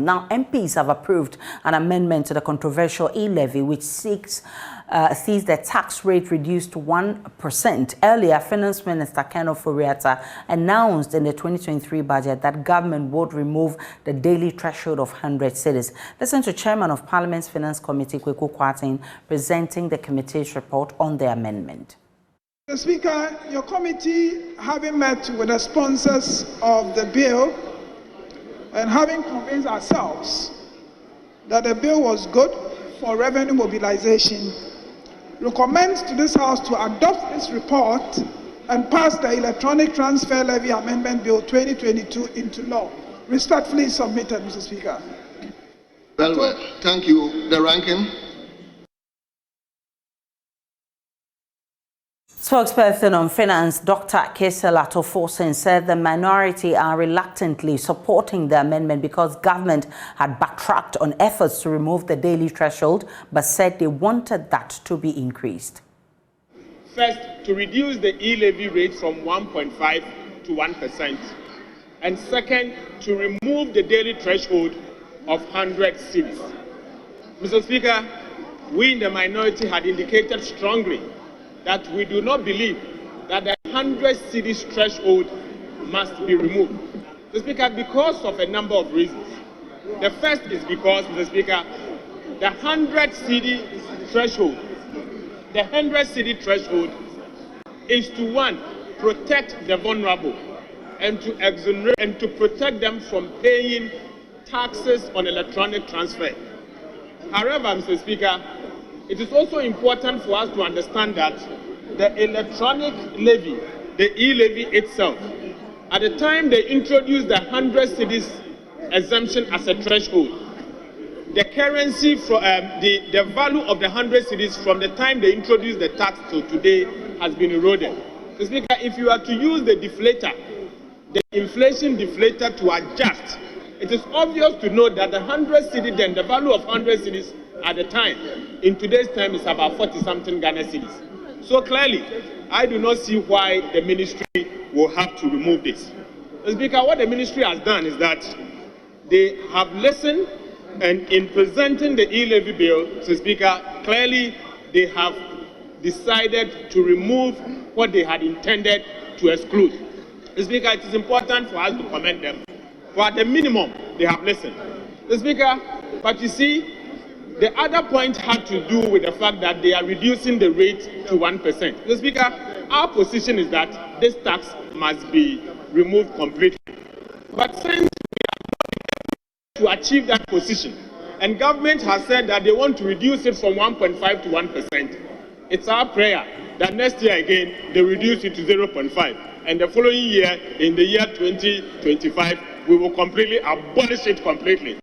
Now, MPs have approved an amendment to the controversial E-Levy, which sees the tax rate reduced to 1%. Earlier, Finance Minister Ken Ofori-Atta announced in the 2023 budget that government would remove the daily threshold of 100 cedis. Listen to Chairman of Parliament's Finance Committee, Kweku Kwarteng, presenting the committee's report on the amendment. Mr. Speaker, your committee, having met with the sponsors of the bill and having convinced ourselves that the bill was good for revenue mobilization, recommends to this House to adopt this report and pass the Electronic Transfer Levy Amendment Bill 2022 into law. Respectfully submitted, Mr. Speaker. Well, thank you. The ranking. Spokesperson on Finance, Dr. Kesel Atoforsen, said the minority are reluctantly supporting the amendment because government had backtracked on efforts to remove the daily threshold, but said they wanted that to be increased. First, to reduce the E-Levy rate from 1.5 to 1%. And second, to remove the daily threshold of 100 cedis. Mr. Speaker, we in the minority had indicated strongly that we do not believe that the 100 cedis threshold must be removed. Mr. Speaker, because of a number of reasons. The first is because, Mr. Speaker, the 100 cedi threshold is to, one, protect the vulnerable and to exonerate and to protect them from paying taxes on electronic transfer. However, Mr. Speaker, it is also important for us to understand that the electronic levy, the E-Levy itself, at the time they introduced the 100 cedis exemption as a threshold, the currency for the value of the 100 cedis from the time they introduced the tax to today has been eroded. So, Speaker, if you are to use the deflator, the inflation deflator to adjust, it is obvious to know that the 100 cedis, then the value of 100 cedis at the time, in today's time, is about 40-something Ghana cedis. So clearly, I do not see why the ministry will have to remove this. Speaker, what the ministry has done is that they have listened, and in presenting the E-Levy bill, Mr. Speaker, clearly they have decided to remove what they had intended to exclude. Mr. Speaker, it is important for us to commend them. For at the minimum, they have listened. Mr. Speaker, but you see, the other point had to do with the fact that they are reducing the rate to 1%. Mr. Speaker, our position is that this tax must be removed completely. But since we are to achieve that position, and government has said that they want to reduce it from 1.5 to 1%, it's our prayer that next year again they reduce it to 0.5, and the following year, in the year 2025, we will completely abolish it completely.